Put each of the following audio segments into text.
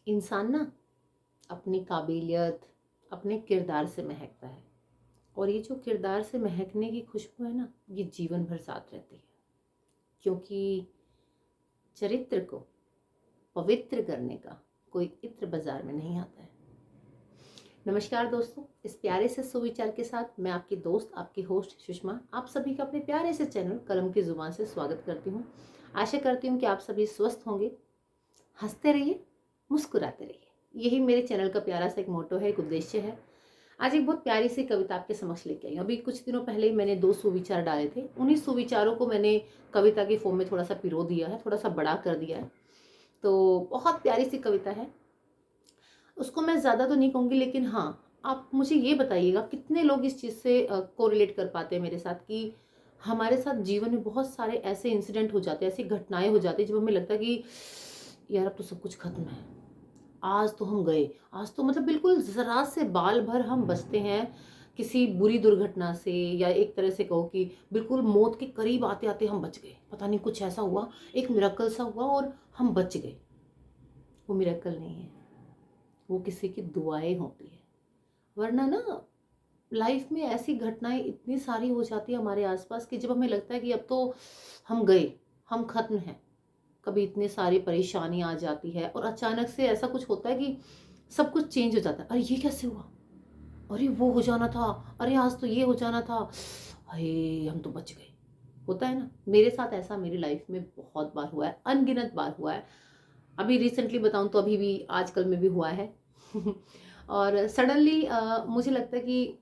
इंसान ना अपनी काबिलियत, अपने किरदार से महकता है। और ये जो किरदार से महकने की खुशबू है ना, ये जीवन भर साथ रहती है। क्योंकि चरित्र को पवित्र करने का कोई इत्र बाजार में नहीं आता है। नमस्कार दोस्तों, इस प्यारे से सुविचार के साथ मैं आपकी दोस्त, आपकी होस्ट सुषमा, आप सभी का अपने प्यारे से चैनल कलम की जुबान से स्वागत करती हूँ। आशा करती हूँ कि आप सभी स्वस्थ होंगे। हंसते रहिए, मुस्कुराते रहिए, यही मेरे चैनल का प्यारा सा एक मोटो है, एक उद्देश्य है। आज एक बहुत प्यारी सी कविता आपके समक्ष लेके आई हूँ। अभी कुछ दिनों पहले मैंने 2 सुविचार डाले थे। उन्हीं सुविचारों को मैंने कविता की फॉर्म में थोड़ा सा पिरो दिया है, थोड़ा सा बड़ा कर दिया है। तो बहुत प्यारी सी कविता है। उसको मैं ज़्यादा तो नहीं कहूँगी, लेकिन हाँ, आप मुझे ये बताइएगा कितने लोग इस चीज़ से कोरिलेट कर पाते हैं मेरे साथ कि हमारे साथ जीवन में बहुत सारे ऐसे इंसिडेंट हो जाते हैं, ऐसी घटनाएं हो जाती है जब हमें लगता है कि यार अब तो सब कुछ खत्म है, आज तो हम गए, आज तो मतलब बिल्कुल ज़रा से बाल भर हम बचते हैं किसी बुरी दुर्घटना से, या एक तरह से कहो कि बिल्कुल मौत के करीब आते आते हम बच गए। पता नहीं कुछ ऐसा हुआ, एक मिरेकल सा हुआ और हम बच गए। वो मिरेकल नहीं है, वो किसी की दुआएं होती है। वरना ना लाइफ में ऐसी घटनाएं इतनी सारी हो जाती है हमारे आसपास कि जब हमें लगता है कि अब तो हम गए, हम खत्म हैं। कभी इतनी सारी परेशानी आ जाती है और अचानक से ऐसा कुछ होता है कि सब कुछ चेंज हो जाता है। अरे ये कैसे हुआ, अरे वो हो जाना था, अरे आज तो ये हो जाना था, अरे हम तो बच गए। होता है ना, मेरे साथ ऐसा मेरी लाइफ में बहुत बार हुआ है, अनगिनत बार हुआ है। अभी रिसेंटली बताऊं तो अभी भी आजकल में भी हुआ है। और सडनली मुझे लगता है कि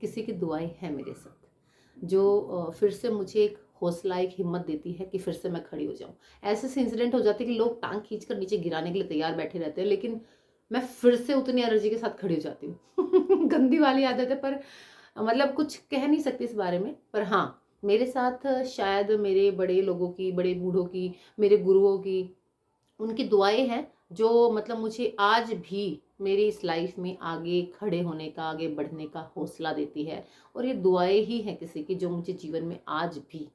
किसी की दुआएं हैं मेरे साथ, जो फिर से मुझे एक हौसला, एक हिम्मत देती है कि फिर से मैं खड़ी हो जाऊं। ऐसे से इंसिडेंट हो जाते हैं कि लोग टांग खींचकर नीचे गिराने के लिए तैयार बैठे रहते हैं, लेकिन मैं फिर से उतनी एनर्जी के साथ खड़ी हो जाती हूँ। गंदी वाली आदत है, पर मतलब कुछ कह नहीं सकती इस बारे में। पर हाँ, मेरे साथ शायद मेरे बड़े लोगों की, बड़े बूढ़ों की, मेरे गुरुओं की, उनकी दुआएं हैं जो मतलब मुझे आज भी मेरी इस लाइफ में आगे खड़े होने का, आगे बढ़ने का हौसला देती है। और ये दुआएं ही हैं किसी की जो मुझे जीवन में आज भी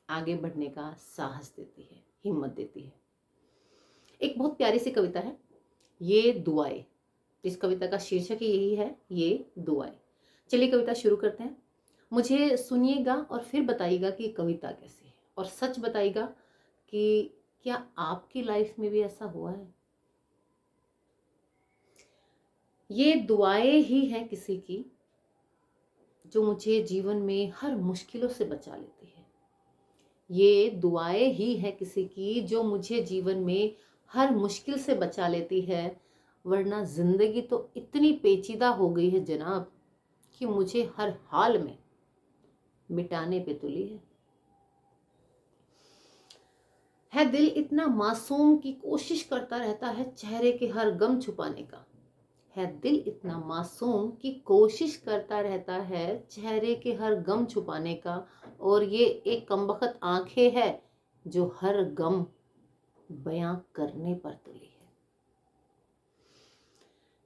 आगे बढ़ने का साहस देती है, हिम्मत देती है। एक बहुत प्यारी सी कविता है, ये दुआएं। इस कविता का शीर्षक ही यही है, ये दुआएं। चलिए कविता शुरू करते हैं। मुझे सुनिएगा और फिर बताइएगा कि ये कविता कैसी है, और सच बताइएगा कि क्या आपकी लाइफ में भी ऐसा हुआ है। ये दुआएं ही हैं किसी की जो मुझे जीवन में हर मुश्किलों से बचा लेती है। ये दुआएं ही हैं किसी की जो मुझे जीवन में हर मुश्किल से बचा लेती है। वरना जिंदगी तो इतनी पेचीदा हो गई है जनाब कि मुझे हर हाल में मिटाने पे तुली है दिल इतना मासूम कि कोशिश करता रहता है चेहरे के हर गम छुपाने का। है दिल इतना मासूम कि कोशिश करता रहता है चेहरे के हर गम छुपाने का। और ये एक कमबख्त आंखें है जो हर गम बयां करने पर तुली है।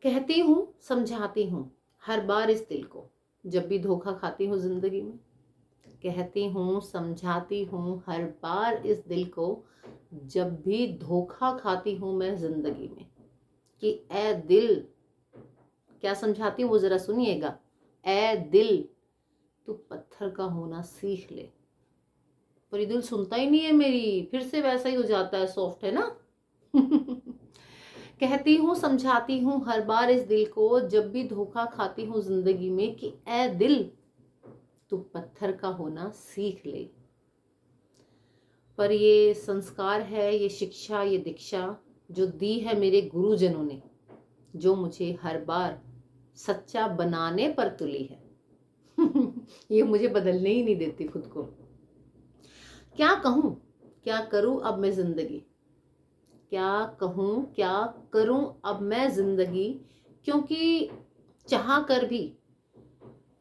कहती हूँ, समझाती हूँ हर बार इस दिल को जब भी धोखा खाती हूँ जिंदगी में। कहती हूँ, समझाती हूँ हर बार इस दिल को जब भी धोखा खाती हूँ मैं जिंदगी में, कि ए दिल, क्या समझाती हूँ वो जरा सुनिएगा। ए दिल, तू पत्थर का होना सीख ले। पर ये दिल सुनता ही नहीं है मेरी, फिर से वैसा ही हो जाता है, सॉफ्ट है ना। कहती हूँ, समझाती हूँ हर बार इस दिल को जब भी धोखा खाती हूँ जिंदगी में, कि ए दिल, तू पत्थर का होना सीख ले। पर ये संस्कार है, ये शिक्षा, ये दीक्षा जो दी है मेरे गुरुजनों ने, जो मुझे हर बार सच्चा बनाने पर तुली है। ये मुझे बदलने ही नहीं देती खुद को। क्या कहूं, क्या करूं अब मैं जिंदगी, क्या कहूं, क्या करूं अब मैं जिंदगी। क्योंकि चाह कर भी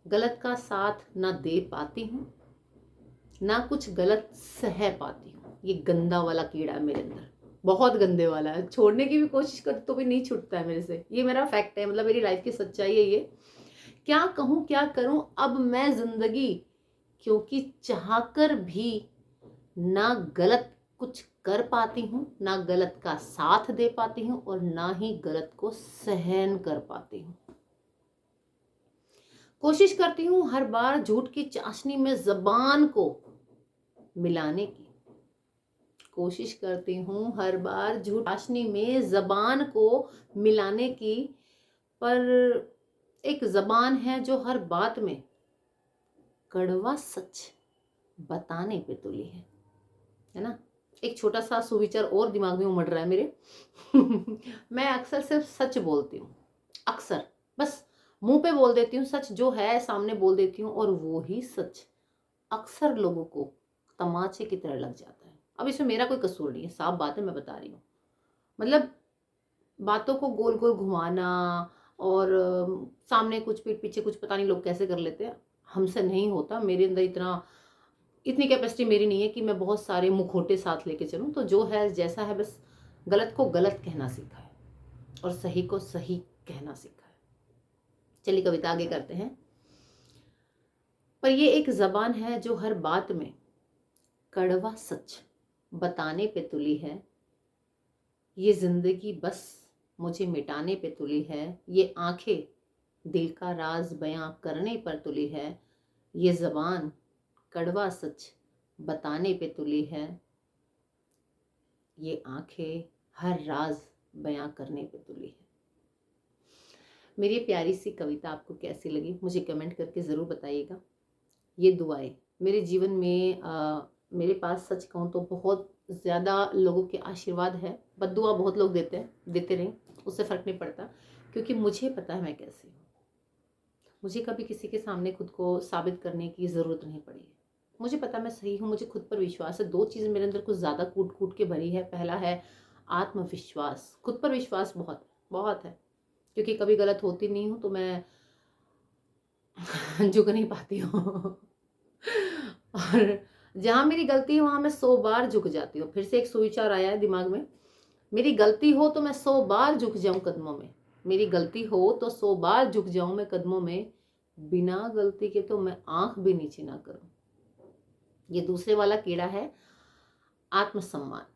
गलत का साथ ना दे पाती हूं, ना कुछ गलत सह पाती हूँ। ये गंदा वाला कीड़ा है मेरे अंदर, बहुत गंदे वाला है। छोड़ने की भी कोशिश कर तो भी नहीं छूटता है मेरे से। ये मेरा फैक्ट है, मतलब मेरी लाइफ की सच्चाई है ये। क्या कहूँ, क्या करूँ अब मैं जिंदगी, क्योंकि चाहकर भी ना गलत कुछ कर पाती हूँ, ना गलत का साथ दे पाती हूँ और ना ही गलत को सहन कर पाती हूँ। कोशिश करती हूँ हर बार झूठ की चाशनी में जबान को मिलाने की। कोशिश करती हूँ हर बार झूठ चाशनी में जबान को मिलाने की, पर एक जबान है जो हर बात में कड़वा सच बताने पे तुली है ना। एक छोटा सा सुविचार और दिमाग में उमड़ रहा है मेरे। मैं अक्सर सिर्फ सच बोलती हूँ, अक्सर बस मुंह पे बोल देती हूँ, सच जो है सामने बोल देती हूँ, और वो ही सच अक्सर लोगों को तमाचे की तरह लग जाता है। अब इसमें मेरा कोई कसूर नहीं है, साफ बात है, मैं बता रही हूँ। मतलब बातों को गोल गोल घुमाना और सामने कुछ पीठ पीछे कुछ, पता नहीं लोग कैसे कर लेते हैं, हमसे नहीं होता। मेरे अंदर इतनी कैपेसिटी मेरी नहीं है कि मैं बहुत सारे मुखौटे साथ लेके चलूं। तो जो है जैसा है, बस गलत को गलत कहना सीखा है और सही को सही कहना सीखा है। चलिए कविता आगे करते हैं। पर ये एक जबान है जो हर बात में कड़वा सच बताने पे तुली है। ये जिंदगी बस मुझे मिटाने पे तुली है। ये आंखें दिल का राज बयां करने पर तुली है। ये जबान कड़वा सच बताने पे तुली है। ये आंखें हर राज बयां करने पे तुली है। मेरी प्यारी सी कविता आपको कैसी लगी मुझे कमेंट करके ज़रूर बताइएगा। ये दुआएं मेरे जीवन में मेरे पास सच कहूँ तो बहुत ज़्यादा लोगों के आशीर्वाद है। बद्दुआ बहुत लोग देते हैं, देते रहें, उससे फ़र्क नहीं पड़ता, क्योंकि मुझे पता है मैं कैसी हूँ। मुझे कभी किसी के सामने खुद को साबित करने की ज़रूरत नहीं पड़ी है। मुझे पता मैं सही हूँ, मुझे खुद पर विश्वास है। दो चीज़ें मेरे अंदर कुछ ज़्यादा कूट कूट के भरी है। पहला है आत्मविश्वास, खुद पर विश्वास बहुत बहुत है, क्योंकि कभी गलत होती नहीं हूँ तो मैं झुक नहीं पाती हूँ। और जहाँ मेरी गलती है वहाँ मैं 100 बार झुक जाती हूँ। फिर से एक सुविचार आया है दिमाग में, मेरी गलती हो तो मैं 100 बार झुक जाऊं कदमों में। मेरी गलती हो तो 100 बार झुक जाऊं मैं कदमों में, बिना गलती के तो मैं आंख भी नीचे ना करूं। ये दूसरे वाला कीड़ा है आत्मसम्मान।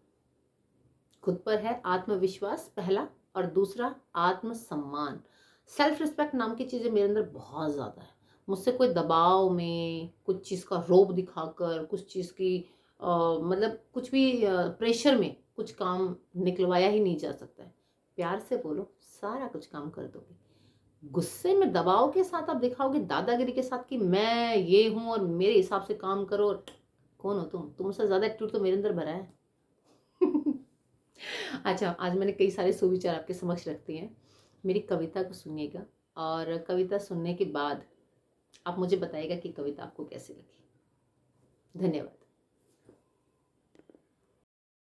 खुद पर है आत्मविश्वास पहला, और दूसरा आत्मसम्मान। सेल्फ रिस्पेक्ट नाम की चीजें मेरे अंदर बहुत ज्यादा है। मुझसे कोई दबाव में कुछ चीज का रोब दिखाकर, कुछ चीज की मतलब कुछ भी प्रेशर में कुछ काम निकलवाया ही नहीं जा सकता है। प्यार से बोलो सारा कुछ काम कर दोगे। गुस्से में दबाव के साथ आप दिखाओगे, दादागिरी के साथ कि मैं ये हूं और मेरे हिसाब से काम करो, कौन हो तुम? तुमसे ज्यादा एटीट्यूड तो मेरे अंदर भरा है। अच्छा, आज मैंने कई सारे सुविचार आपके समक्ष रखते हैं। मेरी कविता को सुनिएगा और कविता सुनने के बाद आप मुझे बताइएगा कि कविता आपको कैसी लगी। धन्यवाद।